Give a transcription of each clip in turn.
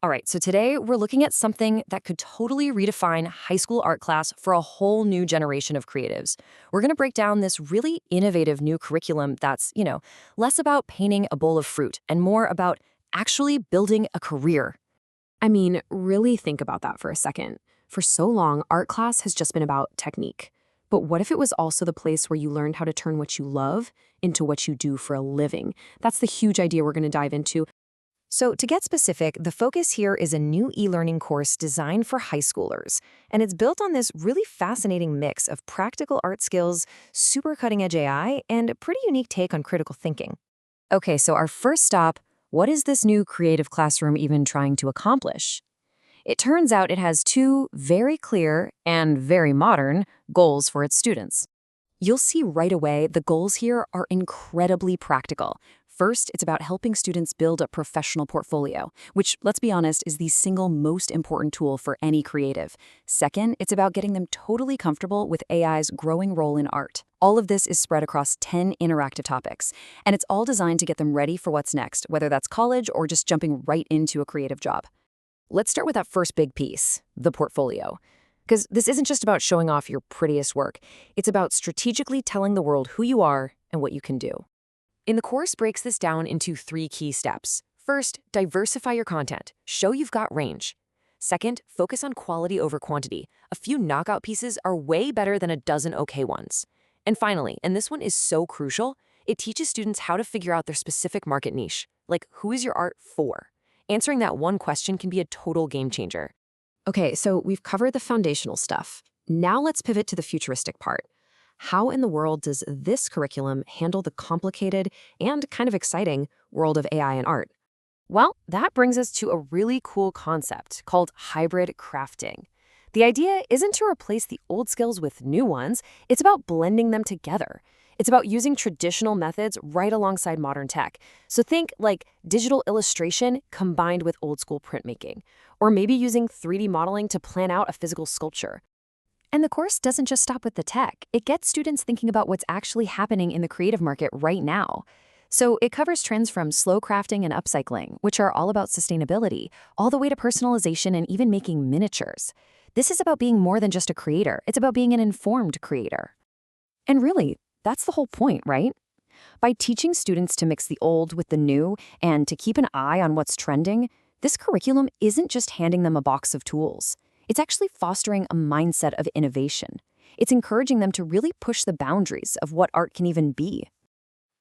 All right, so today we're looking at something that could totally redefine high school art class for a whole new generation of creatives. We're going to break down this really innovative new curriculum that's, less about painting a bowl of fruit and more about actually building a career. I mean, really think about that for a second. For so long, art class has just been about technique. But what if it was also the place where you learned how to turn what you love into what you do for a living? That's the huge idea we're going to dive into. So, to get specific, the focus here is a new e-learning course designed for high schoolers. And it's built on this really fascinating mix of practical art skills, super cutting-edge AI, and a pretty unique take on critical thinking. Okay, so our first stop, what is this new creative classroom even trying to accomplish? It turns out it has two very clear and very modern goals for its students. You'll see right away the goals here are incredibly practical. First, it's about helping students build a professional portfolio, which, let's be honest, is the single most important tool for any creative. Second, it's about getting them totally comfortable with AI's growing role in art. All of this is spread across 10 interactive topics, and it's all designed to get them ready for what's next, whether that's college or just jumping right into a creative job. Let's start with that first big piece, the portfolio. Because this isn't just about showing off your prettiest work. It's about strategically telling the world who you are and what you can do. The course breaks this down into 3 key steps. First, diversify your content. Show you've got range. Second, focus on quality over quantity. A few knockout pieces are way better than a dozen okay ones. And finally, and this one is so crucial, it teaches students how to figure out their specific market niche. Like, who is your art for? Answering that one question can be a total game changer. Okay, so we've covered the foundational stuff. Now let's pivot to the futuristic part. How in the world does this curriculum handle the complicated and kind of exciting world of AI and art? Well, that brings us to a really cool concept called hybrid crafting. The idea isn't to replace the old skills with new ones, it's about blending them together. It's about using traditional methods right alongside modern tech. So think like digital illustration combined with old school printmaking, or maybe using 3D modeling to plan out a physical sculpture. And the course doesn't just stop with the tech. It gets students thinking about what's actually happening in the creative market right now. So it covers trends from slow crafting and upcycling, which are all about sustainability, all the way to personalization and even making miniatures. This is about being more than just a creator. It's about being an informed creator. And really, that's the whole point, right? By teaching students to mix the old with the new and to keep an eye on what's trending, this curriculum isn't just handing them a box of tools. It's actually fostering a mindset of innovation. It's encouraging them to really push the boundaries of what art can even be.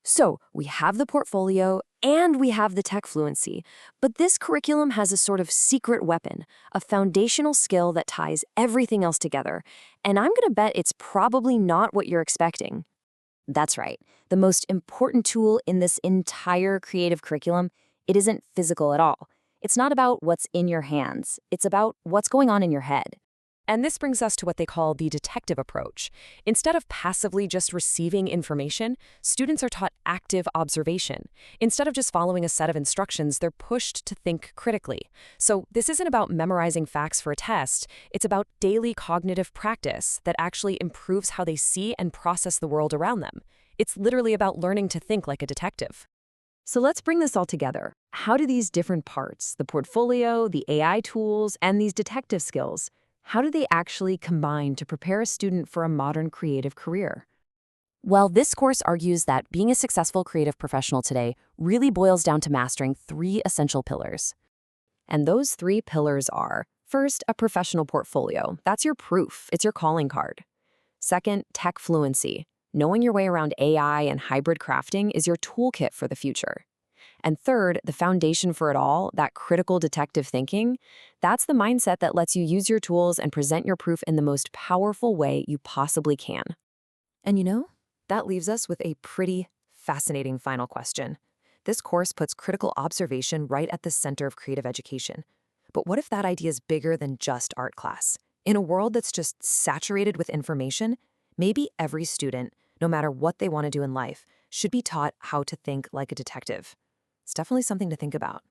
So, we have the portfolio and we have the tech fluency, but this curriculum has a sort of secret weapon, a foundational skill that ties everything else together. And I'm going to bet it's probably not what you're expecting. That's right. The most important tool in this entire creative curriculum, it isn't physical at all. It's not about what's in your hands. It's about what's going on in your head. And this brings us to what they call the detective approach. Instead of passively just receiving information, students are taught active observation. Instead of just following a set of instructions, they're pushed to think critically. So this isn't about memorizing facts for a test. It's about daily cognitive practice that actually improves how they see and process the world around them. It's literally about learning to think like a detective. So let's bring this all together. How do these different parts, the portfolio, the AI tools, and these detective skills, how do they actually combine to prepare a student for a modern creative career? Well, this course argues that being a successful creative professional today really boils down to mastering 3 essential pillars. And those 3 pillars are, first, a professional portfolio. That's your proof. It's your calling card. Second, tech fluency. Knowing your way around AI and hybrid crafting is your toolkit for the future. And third, the foundation for it all, that critical detective thinking, that's the mindset that lets you use your tools and present your proof in the most powerful way you possibly can. And that leaves us with a pretty fascinating final question. This course puts critical observation right at the center of creative education. But what if that idea is bigger than just art class? In a world that's just saturated with information, maybe every student, no matter what they want to do in life, should be taught how to think like a detective. It's definitely something to think about.